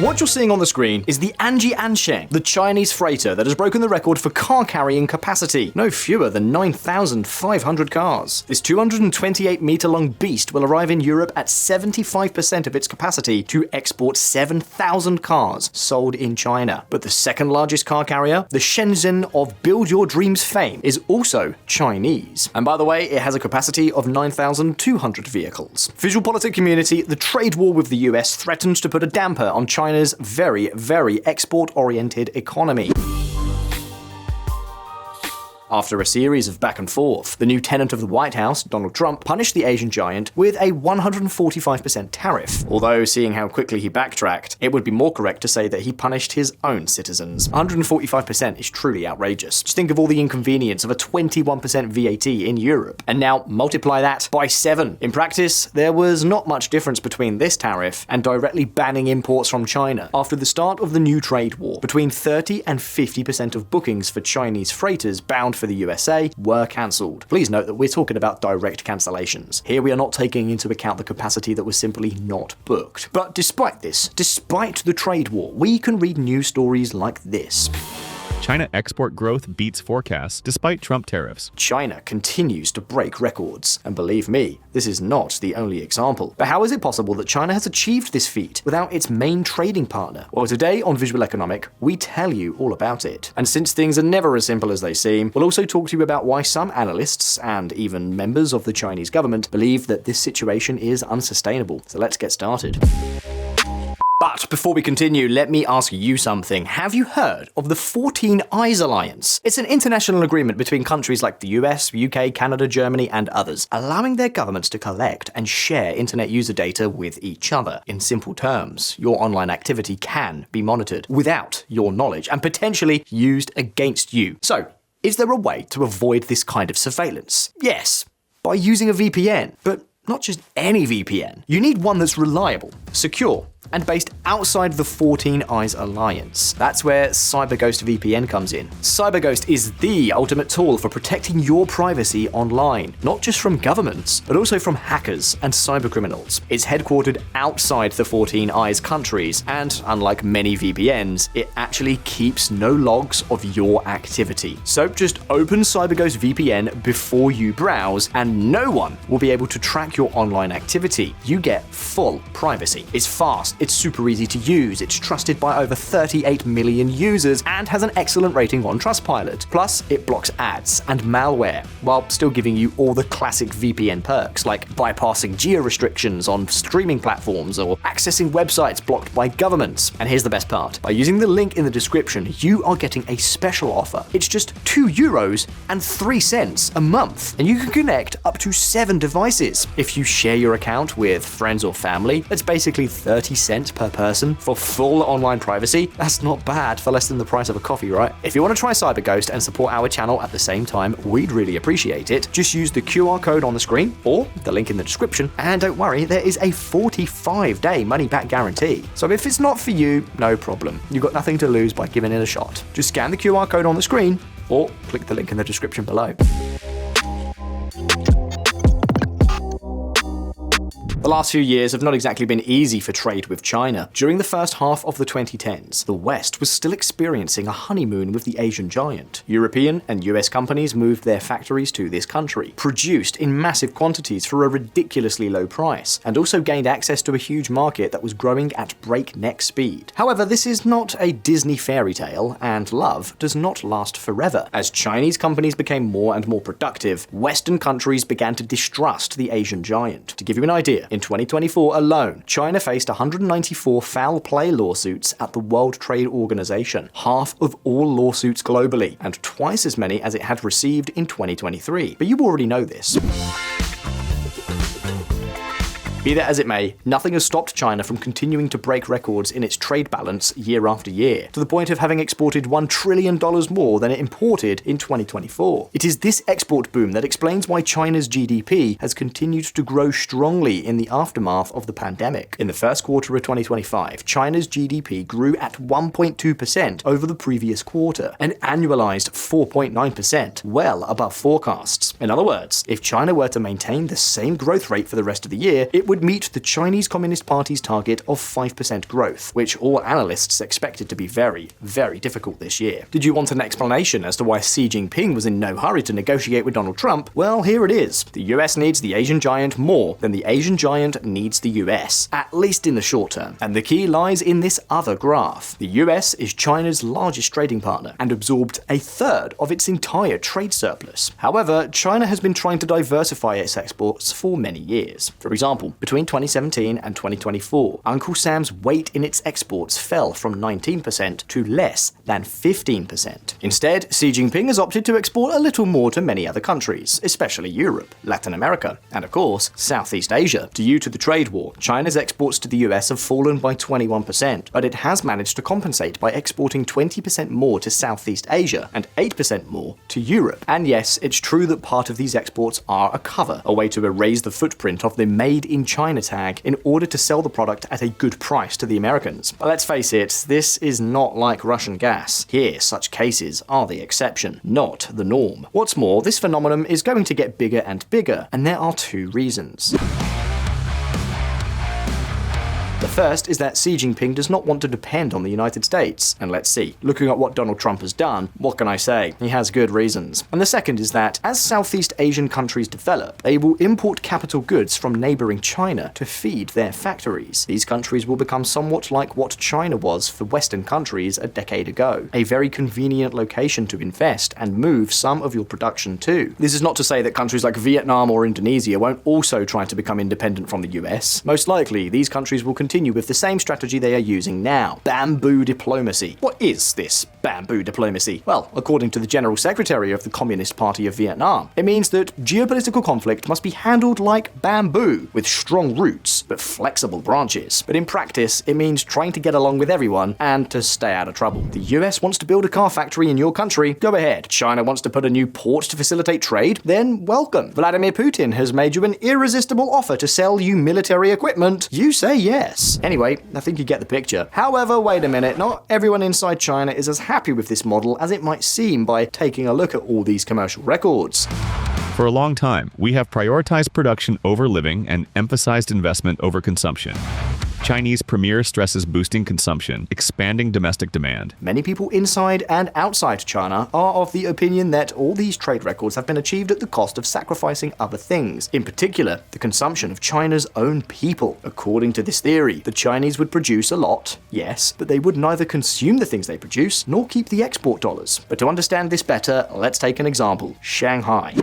What you're seeing on the screen is the Anji Ansheng, the Chinese freighter that has broken the record for car carrying capacity, no fewer than 9,500 cars. This 228-meter-long beast will arrive in Europe at 75% of its capacity to export 7,000 cars sold in China. But the second largest car carrier, the Shenzhen of Build Your Dreams fame, is also Chinese. And by the way, it has a capacity of 9,200 vehicles. Visual politic community, the trade war with the US threatens to put a damper on China's very, very export-oriented economy. After a series of back and forth, the new tenant of the White House, Donald Trump, punished the Asian giant with a 145% tariff. Although, seeing how quickly he backtracked, it would be more correct to say that he punished his own citizens. 145% is truly outrageous. Just think of all the inconvenience of a 21% VAT in Europe. And now multiply that by 7. In practice, there was not much difference between this tariff and directly banning imports from China. After the start of the new trade war, between 30 and 50% of bookings for Chinese freighters bound for the USA were cancelled. Please note that we're talking about direct cancellations. Here we are not taking into account the capacity that was simply not booked. But despite this, despite the trade war, we can read news stories like this. China export growth beats forecasts despite Trump tariffs. China continues to break records. And believe me, this is not the only example. But how is it possible that China has achieved this feat without its main trading partner? Well, today on Visualeconomik, we tell you all about it. And since things are never as simple as they seem, we'll also talk to you about why some analysts, and even members of the Chinese government, believe that this situation is unsustainable. So let's get started. But before we continue, let me ask you something. Have you heard of the 14 Eyes Alliance? It's an international agreement between countries like the US, UK, Canada, Germany, and others, allowing their governments to collect and share internet user data with each other. In simple terms, your online activity can be monitored without your knowledge and potentially used against you. So, is there a way to avoid this kind of surveillance? Yes, by using a VPN, but not just any VPN. You need one that's reliable, secure, and based outside the 14 Eyes Alliance. That's where CyberGhost VPN comes in. CyberGhost is the ultimate tool for protecting your privacy online, not just from governments, but also from hackers and cybercriminals. It's headquartered outside the 14 Eyes countries, and unlike many VPNs, it actually keeps no logs of your activity. So just open CyberGhost VPN before you browse, and no one will be able to track your online activity. You get full privacy. It's fast, it's super easy to use, it's trusted by over 38 million users, and has an excellent rating on Trustpilot. Plus, it blocks ads and malware, while still giving you all the classic VPN perks, like bypassing geo-restrictions on streaming platforms or accessing websites blocked by governments. And here's the best part. By using the link in the description, you are getting a special offer. It's just €2.03 a month, and you can connect up to 7 devices. If you share your account with friends or family, that's basically 30 cents per person for full online privacy. That's not bad for less than the price of a coffee, right? If you want to try CyberGhost and support our channel at the same time, we'd really appreciate it. Just use the QR code on the screen or the link in the description, and don't worry, there is a 45-day money-back guarantee. So if it's not for you, no problem. You've got nothing to lose by giving it a shot. Just scan the QR code on the screen or click the link in the description below. The last few years have not exactly been easy for trade with China. During the first half of the 2010s, the West was still experiencing a honeymoon with the Asian giant. European and US companies moved their factories to this country, produced in massive quantities for a ridiculously low price, and also gained access to a huge market that was growing at breakneck speed. However, this is not a Disney fairy tale, and love does not last forever. As Chinese companies became more and more productive, Western countries began to distrust the Asian giant. To give you an idea, in 2024 alone, China faced 194 foul play lawsuits at the World Trade Organization, half of all lawsuits globally, and twice as many as it had received in 2023. But you already know this. Be that as it may, nothing has stopped China from continuing to break records in its trade balance year after year, to the point of having exported $1 trillion more than it imported in 2024. It is this export boom that explains why China's GDP has continued to grow strongly in the aftermath of the pandemic. In the first quarter of 2025, China's GDP grew at 1.2% over the previous quarter, an annualized 4.9%, well above forecasts. In other words, if China were to maintain the same growth rate for the rest of the year, it would would meet the Chinese Communist Party's target of 5% growth, which all analysts expected to be very, very difficult this year. Did you want an explanation as to why Xi Jinping was in no hurry to negotiate with Donald Trump? Well, here it is. The US needs the Asian giant more than the Asian giant needs the US, at least in the short term. And the key lies in this other graph. The US is China's largest trading partner and absorbed a third of its entire trade surplus. However, China has been trying to diversify its exports for many years. For example, between 2017 and 2024, Uncle Sam's weight in its exports fell from 19% to less than 15%. Instead, Xi Jinping has opted to export a little more to many other countries, especially Europe, Latin America, and of course, Southeast Asia. Due to the trade war, China's exports to the US have fallen by 21%, but it has managed to compensate by exporting 20% more to Southeast Asia and 8% more to Europe. And yes, it's true that part of these exports are a cover, a way to erase the footprint of the Made in China tag in order to sell the product at a good price to the Americans. But let's face it, this is not like Russian gas. Here, such cases are the exception, not the norm. What's more, this phenomenon is going to get bigger and bigger, and there are two reasons. The first is that Xi Jinping does not want to depend on the United States. And let's see, looking at what Donald Trump has done, what can I say? He has good reasons. And the second is that, as Southeast Asian countries develop, they will import capital goods from neighboring China to feed their factories. These countries will become somewhat like what China was for Western countries a decade ago, a very convenient location to invest and move some of your production to. This is not to say that countries like Vietnam or Indonesia won't also try to become independent from the US. Most likely, these countries will continue with the same strategy they are using now: bamboo diplomacy. What is this bamboo diplomacy? Well, according to the General Secretary of the Communist Party of Vietnam, it means that geopolitical conflict must be handled like bamboo, with strong roots but flexible branches. But in practice, it means trying to get along with everyone and to stay out of trouble. The US wants to build a car factory in your country? Go ahead. China wants to put a new port to facilitate trade? Then welcome. Vladimir Putin has made you an irresistible offer to sell you military equipment? You say yes. Anyway, I think you get the picture. However, wait a minute, not everyone inside China is as happy with this model as it might seem by taking a look at all these commercial records. For a long time, we have prioritized production over living and emphasized investment over consumption. Chinese premier stresses boosting consumption, expanding domestic demand. Many people inside and outside China are of the opinion that all these trade records have been achieved at the cost of sacrificing other things, in particular, the consumption of China's own people. According to this theory, the Chinese would produce a lot, yes, but they would neither consume the things they produce nor keep the export dollars. But to understand this better, let's take an example: Shanghai.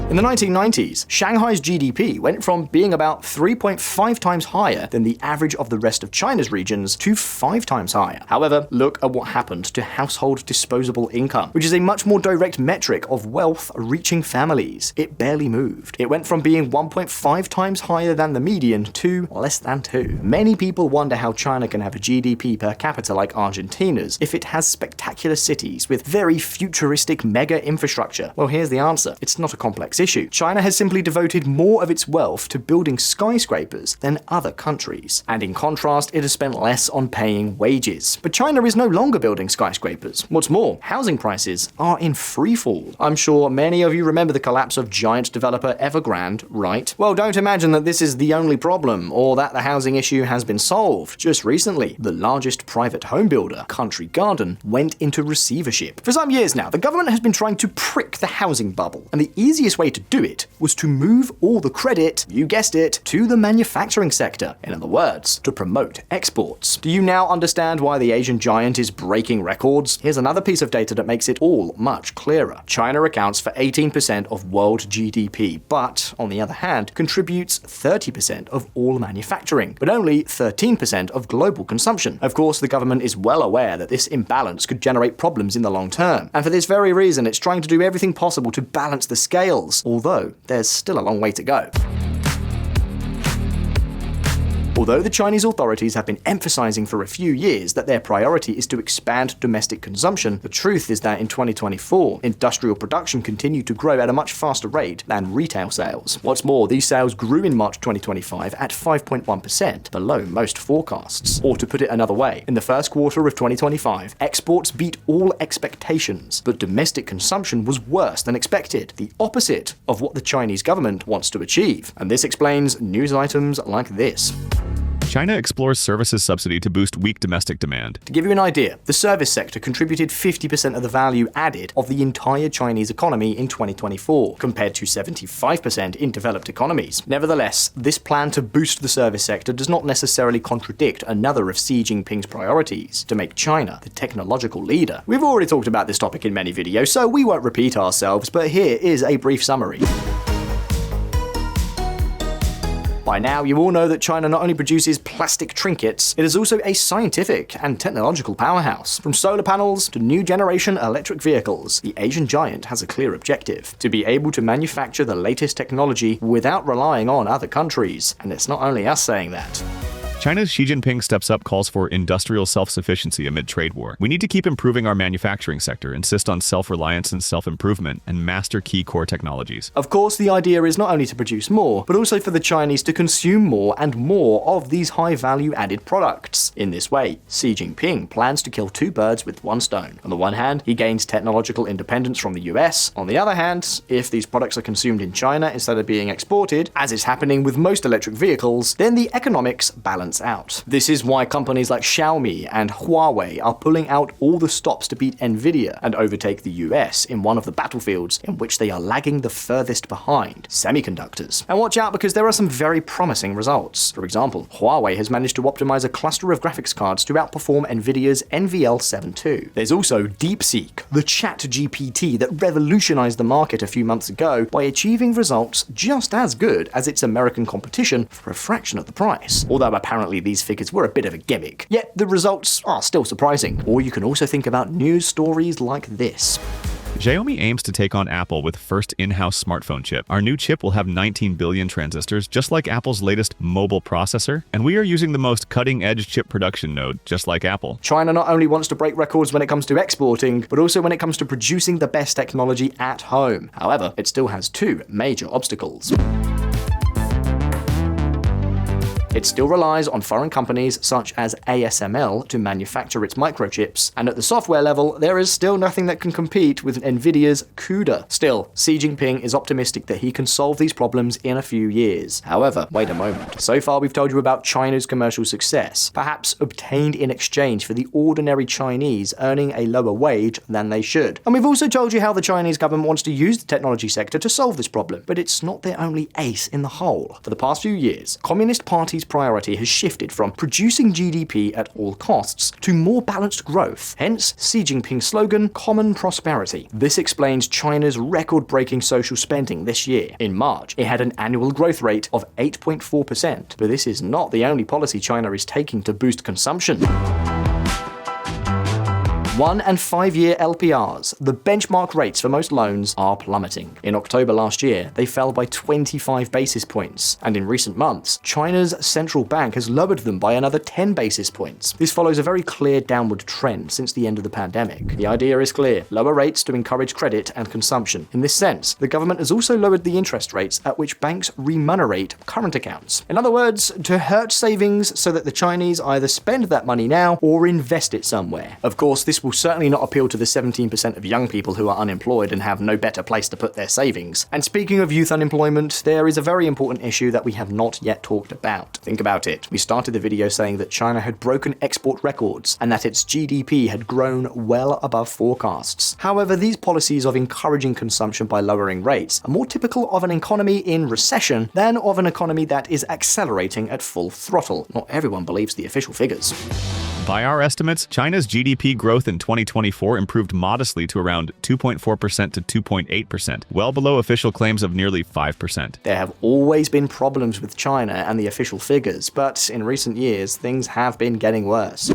In the 1990s, Shanghai's GDP went from being about 3.5 times higher than the average of the rest of China's regions to 5 times higher. However, look at what happened to household disposable income, which is a much more direct metric of wealth reaching families. It barely moved. It went from being 1.5 times higher than the median to less than 2. Many people wonder how China can have a GDP per capita like Argentina's if it has spectacular cities with very futuristic mega infrastructure. Well, here's the answer. It's not a complex issue. China has simply devoted more of its wealth to building skyscrapers than other countries. And in contrast, it has spent less on paying wages. But China is no longer building skyscrapers. What's more, housing prices are in freefall. I'm sure many of you remember the collapse of giant developer Evergrande, right? Well, don't imagine that this is the only problem, or that the housing issue has been solved. Just recently, the largest private home builder, Country Garden, went into receivership. For some years now, the government has been trying to prick the housing bubble, and the easiest way to do it was to move all the credit, you guessed it, to the manufacturing sector. In other words, to promote exports. Do you now understand why the Asian giant is breaking records? Here's another piece of data that makes it all much clearer. China accounts for 18% of world GDP, but, on the other hand, contributes 30% of all manufacturing, but only 13% of global consumption. Of course, the government is well aware that this imbalance could generate problems in the long term, and for this very reason, it's trying to do everything possible to balance the scales, although there's still a long way to go. Although the Chinese authorities have been emphasizing for a few years that their priority is to expand domestic consumption, the truth is that in 2024, industrial production continued to grow at a much faster rate than retail sales. What's more, these sales grew in March 2025 at 5.1%, below most forecasts. Or to put it another way, in the first quarter of 2025, exports beat all expectations, but domestic consumption was worse than expected, the opposite of what the Chinese government wants to achieve. And this explains news items like this. China explores services subsidy to boost weak domestic demand. To give you an idea, the service sector contributed 50% of the value added of the entire Chinese economy in 2024, compared to 75% in developed economies. Nevertheless, this plan to boost the service sector does not necessarily contradict another of Xi Jinping's priorities, to make China the technological leader. We've already talked about this topic in many videos, so we won't repeat ourselves, but here is a brief summary. By now, you all know that China not only produces plastic trinkets, it is also a scientific and technological powerhouse. From solar panels to new generation electric vehicles, the Asian giant has a clear objective: to be able to manufacture the latest technology without relying on other countries. And it's not only us saying that. China's Xi Jinping steps up calls for industrial self-sufficiency amid trade war. We need to keep improving our manufacturing sector, insist on self-reliance and self-improvement, and master key core technologies. Of course, the idea is not only to produce more, but also for the Chinese to consume more and more of these high-value added products. In this way, Xi Jinping plans to kill two birds with one stone. On the one hand, he gains technological independence from the US. On the other hand, if these products are consumed in China instead of being exported, as is happening with most electric vehicles, then the economics balance out. This is why companies like Xiaomi and Huawei are pulling out all the stops to beat Nvidia and overtake the US in one of the battlefields in which they are lagging the furthest behind: semiconductors. And watch out, because there are some very promising results. For example, Huawei has managed to optimize a cluster of graphics cards to outperform Nvidia's NVL72. There's also DeepSeek, the chat GPT that revolutionized the market a few months ago by achieving results just as good as its American competition for a fraction of the price. Although apparently these figures were a bit of a gimmick, yet the results are still surprising. Or you can also think about news stories like this. Xiaomi aims to take on Apple with first in-house smartphone chip. Our new chip will have 19 billion transistors, just like Apple's latest mobile processor, and we are using the most cutting-edge chip production node, just like Apple. China not only wants to break records when it comes to exporting, but also when it comes to producing the best technology at home. However, it still has two major obstacles. It still relies on foreign companies such as ASML to manufacture its microchips, and at the software level, there is still nothing that can compete with Nvidia's CUDA. Still, Xi Jinping is optimistic that he can solve these problems in a few years. However, wait a moment. So far we've told you about China's commercial success, perhaps obtained in exchange for the ordinary Chinese earning a lower wage than they should. And we've also told you how the Chinese government wants to use the technology sector to solve this problem, but it's not their only ace in the hole. For the past few years, Communist parties' priority has shifted from producing GDP at all costs to more balanced growth, hence Xi Jinping's slogan, common prosperity. This explains China's record-breaking social spending this year. In March, it had an annual growth rate of 8.4%, but this is not the only policy China is taking to boost consumption. 1- and 5-year LPRs, the benchmark rates for most loans, are plummeting. In October last year, they fell by 25 basis points, and in recent months, China's central bank has lowered them by another 10 basis points. This follows a very clear downward trend since the end of the pandemic. The idea is clear: lower rates to encourage credit and consumption. In this sense, the government has also lowered the interest rates at which banks remunerate current accounts. In other words, to hurt savings so that the Chinese either spend that money now or invest it somewhere. Of course, this will certainly not appeal to the 17% of young people who are unemployed and have no better place to put their savings. And speaking of youth unemployment, there is a very important issue that we have not yet talked about. Think about it. We started the video saying that China had broken export records and that its GDP had grown well above forecasts. However, these policies of encouraging consumption by lowering rates are more typical of an economy in recession than of an economy that is accelerating at full throttle. Not everyone believes the official figures. By our estimates, China's GDP growth in 2024 improved modestly to around 2.4% to 2.8%, well below official claims of nearly 5%. There have always been problems with China and the official figures, but in recent years, things have been getting worse.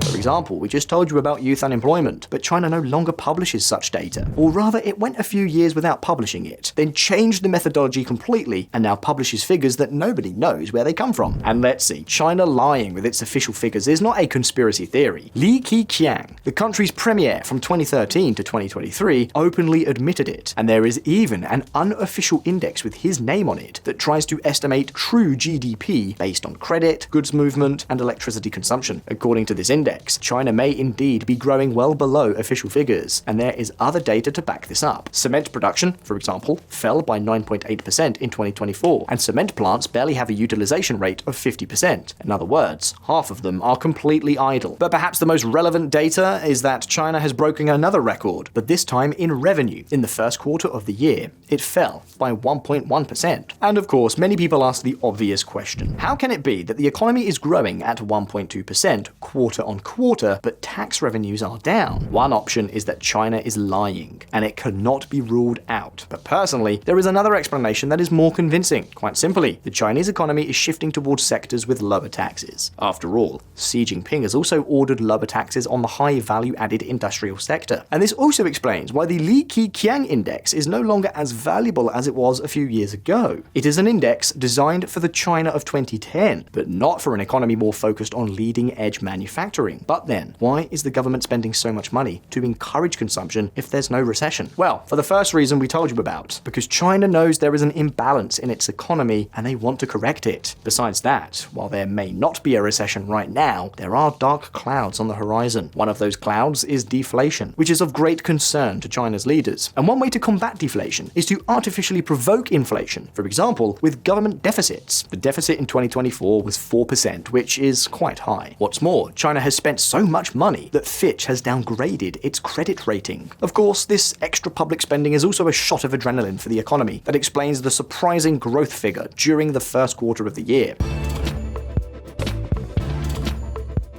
For example, we just told you about youth unemployment, but China no longer publishes such data. Or rather, it went a few years without publishing it, then changed the methodology completely, and now publishes figures that nobody knows where they come from. And let's see, China lying with its official figures is not a conspiracy theory. Li Keqiang, the country's premier from 2013 to 2023, openly admitted it, and there is even an unofficial index with his name on it that tries to estimate true GDP based on credit, goods movement, and electricity consumption. According to this index, China may indeed be growing well below official figures, and there is other data to back this up. Cement production, for example, fell by 9.8% in 2024, and cement plants barely have a utilization rate of 50%. In other words, half of them are completely idle. But perhaps the most relevant data is that China has broken another record, but this time in revenue. In the first quarter of the year, it fell by 1.1%. And of course, many people ask the obvious question: how can it be that the economy is growing at 1.2% quarter on quarter, but tax revenues are down? One option is that China is lying, and it cannot be ruled out. But personally, there is another explanation that is more convincing. Quite simply, the Chinese economy is shifting towards sectors with lower taxes. After all, Xi Jinping has also ordered lower taxes on the high value-added industrial sector. And this also explains why the Li Keqiang index is no longer as valuable as it was a few years ago. It is an index designed for the China of 2010, but not for an economy more focused on leading-edge manufacturing. But then, why is the government spending so much money to encourage consumption if there's no recession? Well, for the first reason we told you about, because China knows there is an imbalance in its economy and they want to correct it. Besides that, while there may not be a recession right now, there are dark clouds on the horizon. One of those clouds is deflation, which is of great concern to China's leaders. And one way to combat deflation is to artificially provoke inflation, for example, with government deficits. The deficit in 2024 was 4%, which is quite high. What's more, China has spent so much money that Fitch has downgraded its credit rating. Of course, this extra public spending is also a shot of adrenaline for the economy that explains the surprising growth figure during the first quarter of the year.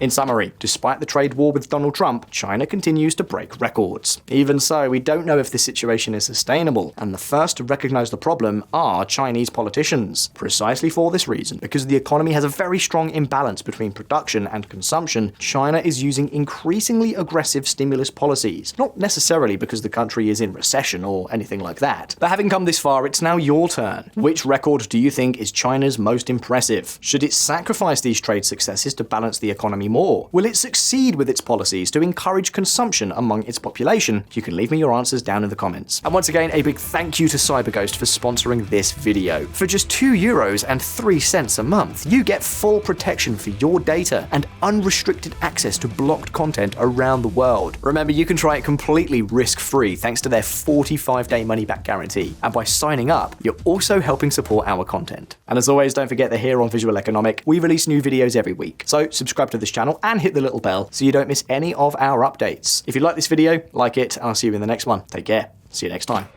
In summary, despite the trade war with Donald Trump, China continues to break records. Even so, we don't know if this situation is sustainable, and the first to recognize the problem are Chinese politicians. Precisely for this reason, because the economy has a very strong imbalance between production and consumption, China is using increasingly aggressive stimulus policies. Not necessarily because the country is in recession or anything like that. But having come this far, it's now your turn. Which record do you think is China's most impressive? Should it sacrifice these trade successes to balance the economy more? Will it succeed with its policies to encourage consumption among its population? You can leave me your answers down in the comments. And once again, a big thank you to CyberGhost for sponsoring this video. For just €2.03 a month, you get full protection for your data and unrestricted access to blocked content around the world. Remember, you can try it completely risk-free thanks to their 45-day money-back guarantee. And by signing up, you're also helping support our content. And as always, don't forget that here on Visualeconomik, we release new videos every week. So subscribe to this channel and hit the little bell so you don't miss any of our updates. If you like this video, like it, and I'll see you in the next one. Take care. See you next time.